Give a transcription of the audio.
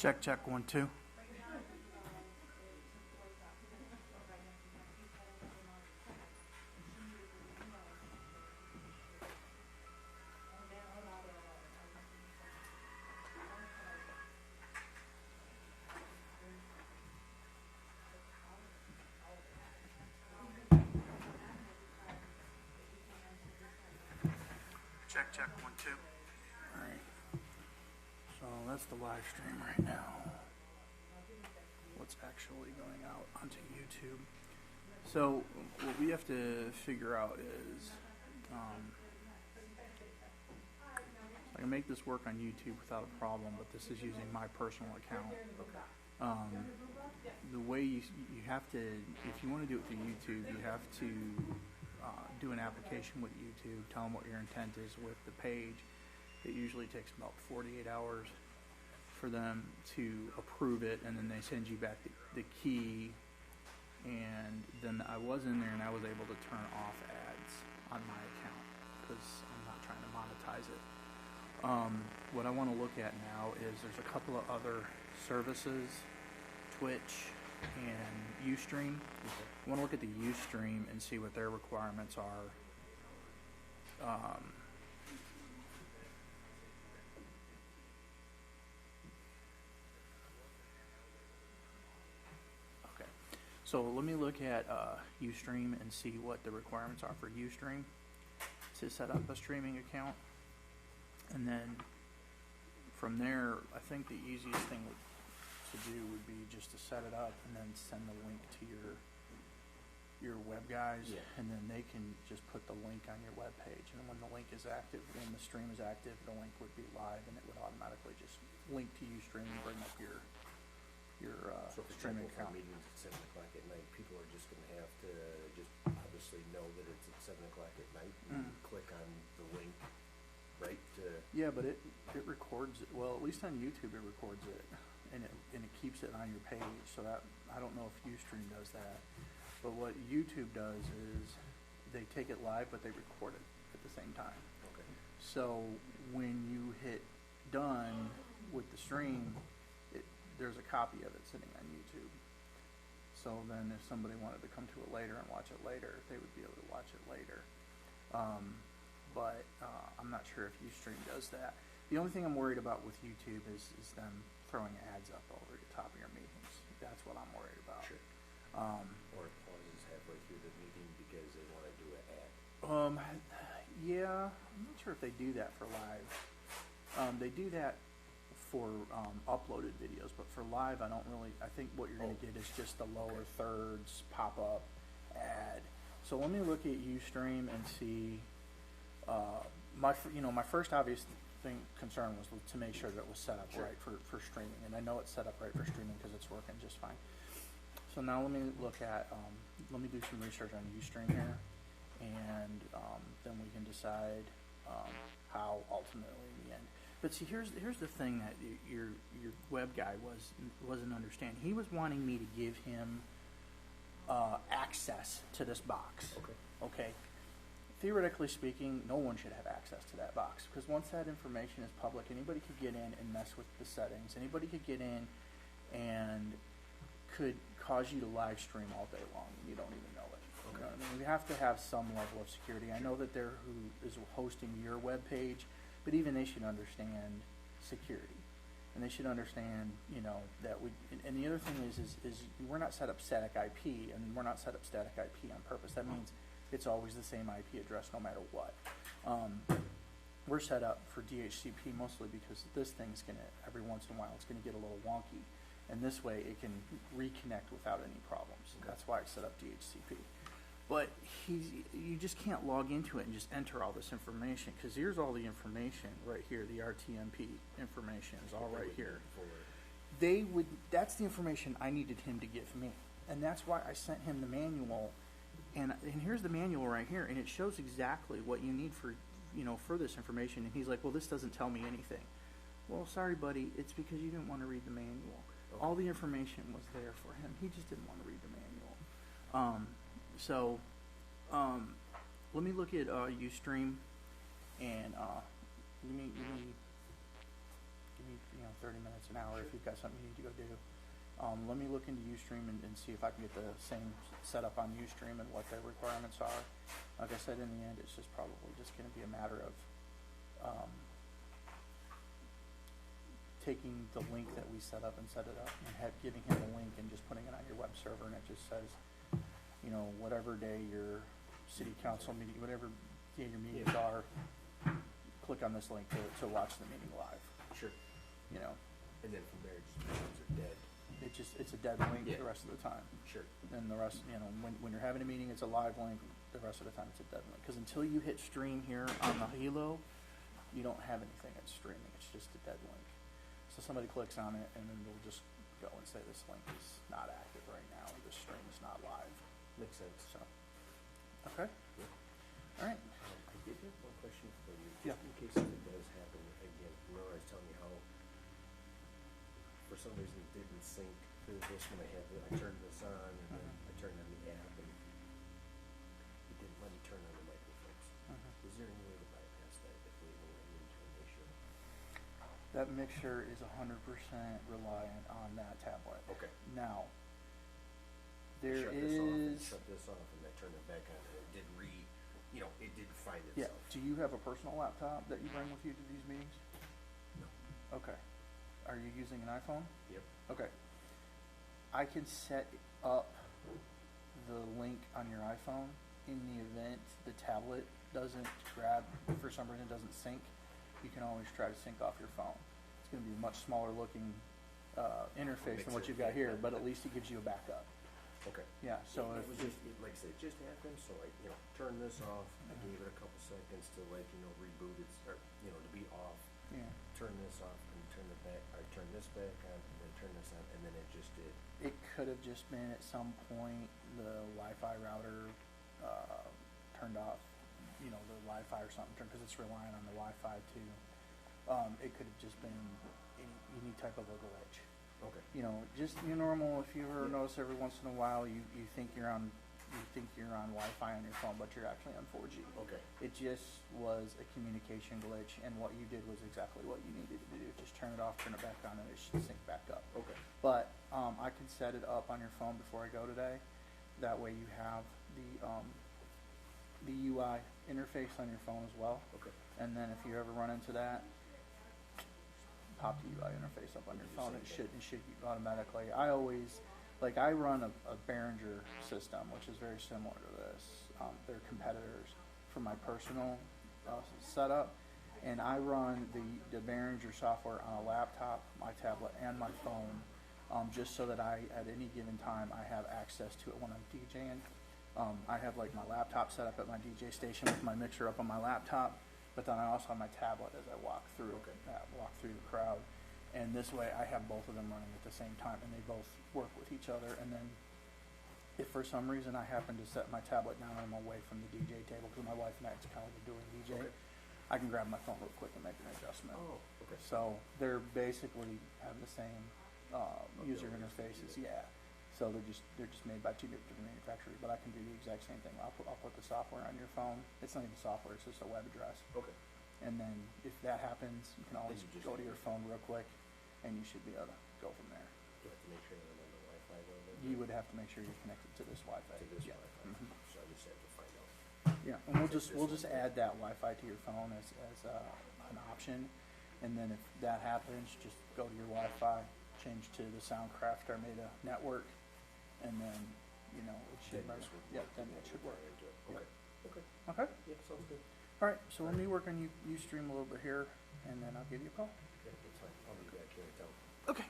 Check, check, 1, 2. Check, check, 1, 2. Alright. So that's the live stream right now. What's actually going out onto YouTube. So what we have to figure out is I can make this work on YouTube without a problem, but this is using my personal account. The way you have to, if you want to do it through YouTube, you have to do an application with YouTube, tell them what your intent is with the page. It usually takes about 48 hours for them to approve it, and then they send you back the key. And then I was in there and I was able to turn off ads on my account because I'm not trying to monetize it. What I want to look at now is there's a couple of other services, Twitch and Ustream. I want to look at the Ustream and see what their requirements are. Okay, so let me look at Ustream and see what the requirements are for Ustream to set up a streaming account. And then from there, I think the easiest thing to do would be just to set it up and then send the link to your web guys, and then they can just put the link on your web page. And when the link is active, when the stream is active, the link would be live, and it would automatically just link to Ustream and bring up your So for streaming example, account. for meetings at 7 o'clock at night, people are just going to have to just obviously know that it's at 7 o'clock at night and click on the link, right? Yeah, but it records it. Well, at least on YouTube it records it, and it keeps it on your page. So that, I don't know if Ustream does that, but what YouTube does is they take it live, but they record it at the same time. Okay. So when you hit done with the stream, there's a copy of it sitting on YouTube. So then if somebody wanted to come to it later and watch it later, they would be able to watch it later. But I'm not sure if Ustream does that. The only thing I'm worried about with YouTube is them throwing ads up over the top of your meetings. That's what I'm worried about. Sure. Or it pauses halfway through the meeting because they want to do an ad. Yeah, I'm not sure if they do that for live. They do that for uploaded videos, but for live, I don't really. I think what you're going to get is just the lower thirds pop up ad. So let me look at Ustream and see. My first obvious concern was to make sure that it was set up right for streaming, and I know it's set up right for streaming because it's working just fine. So now let me look at let me do some research on Ustream here, and then we can decide how ultimately in the end. But see, here's the thing that your web guy wasn't understanding. He was wanting me to give him access to this box. Okay. Theoretically speaking, no one should have access to that box, because once that information is public, anybody could get in and mess with the settings. Anybody could get in and could cause you to live stream all day long, and you don't even know it. You know what I mean? We have to have some level of security. I know that they're who is hosting your web page, but even they should understand security, and they should understand, that we. And the other thing is we're not set up static IP, and we're not set up static IP on purpose. That means it's always the same IP address no matter what. We're set up for DHCP mostly because this thing's gonna, every once in a while, it's gonna get a little wonky, and this way it can reconnect without any problems. That's why I set up DHCP. But you just can't log into it and just enter all this information, because here's all the information right here. The RTMP information is all right here. That's the information I needed him to give me, and that's why I sent him the manual. And here's the manual right here, and it shows exactly what you need for this information. And he's like, well, this doesn't tell me anything. Well, sorry, buddy, it's because you didn't want to read the manual. All the information was there for him. He just didn't want to read the manual. So let me look at Ustream, and let me need, 30 minutes, an hour if you've got something you need to go do. Let me look into Ustream and see if I can get the same setup on Ustream and what their requirements are. Like I said, in the end, it's just probably just going to be a matter of taking the link that we set up and set it up and giving him the link and just putting it on your web server, and it just says, whatever day your city council meeting, whatever day your meetings are, click on this link to watch the meeting live. Sure. And then from there, it just becomes a dead. It's a dead link the rest of the time. Sure. And the rest, when you're having a meeting, it's a live link. The rest of the time, it's a dead link. Because until you hit stream here on the Halo, you don't have anything that's streaming. It's just a dead link. So somebody clicks on it, and then they'll just go and say this link is not active right now, or this stream is not live. Makes sense. So, okay. Yeah. All right. I did have one question for you, Yeah. just in case if it does happen again. Remember I was telling you how, for some reason, it didn't sync through this when I turned this on, and then I turned on the app, and it didn't let me turn on the microphones. Is there any way to bypass that if we need to make sure? That mixture is 100% reliant on that tablet. Okay. Now, there Shut this off, and I turned it back on, and it did it did find Yeah. itself. Do you have a personal laptop that you bring with you to these meetings? No. Okay. Are you using an iPhone? Yep. Okay. I can set up the link on your iPhone in the event the tablet doesn't grab, for some reason doesn't sync. You can always try to sync off your phone. It's going to be a much smaller looking interface than what you've got here, but at least it gives you a backup. Okay. Yeah, so it if was just, like I said, it just happened, so I, turned this off, I gave it a couple seconds to reboot it, or, to be off, yeah, turn this off, and turn it back, or turn this back on, and then turn this on, and then it just did. it could have just been at some point the Wi-Fi router turned off, the Wi-Fi or something, because it's relying on the Wi-Fi too. It could have just been any type of a glitch. Okay. Just your normal. If you ever notice every once in a while, you think you're on Wi-Fi on your phone, but you're actually on 4G. Okay. It just was a communication glitch, and what you did was exactly what you needed to do. Just turn it off, turn it back on, and it should sync back up. Okay. But I can set it up on your phone before I go today. That way you have the UI interface on your phone as well. Okay. And then if you ever run into that, pop the UI interface up on your phone. It should automatically. I run a Behringer system, which is very similar to this. They're competitors for my personal setup, and I run the Behringer software on a laptop, my tablet, and my phone, just so that at any given time I have access to it when I'm DJing. I have my laptop set up at my DJ station with my mixer up on my laptop. But then I also have my tablet as I walk through the crowd, and this way I have both of them running at the same time, and they both work with each other. And then, if for some reason I happen to set my tablet down and I'm away from the DJ table, because my wife and I is kind of doing DJ, I can grab my phone real quick and make an adjustment. Oh, okay. So they're basically have the same user interfaces. Yeah. So they're just made by two different manufacturers, but I can do the exact same thing. I'll put the software on your phone. It's not even software; it's just a web address. Okay. And then if that happens, you can always go to your phone real quick, and you should be able to go from there. Do I have to make sure that I'm on the Wi-Fi though? You would have to make sure you're connected to this Wi-Fi. To this Yeah. Wi-Fi. Mhm. So I just have to find out. Yeah, and we'll just add that Wi-Fi to your phone as an option, and then if that happens, just go to your Wi-Fi, change to the Soundcraft Armada network, and then it should Then work. this would Yeah, work. then it should work. Okay. Okay. Okay. Yeah, sounds good. All right. So let me work on Ustream a little bit here, and then I'll give you a call. Yeah, that's fine. I'll be back here in town. Okay.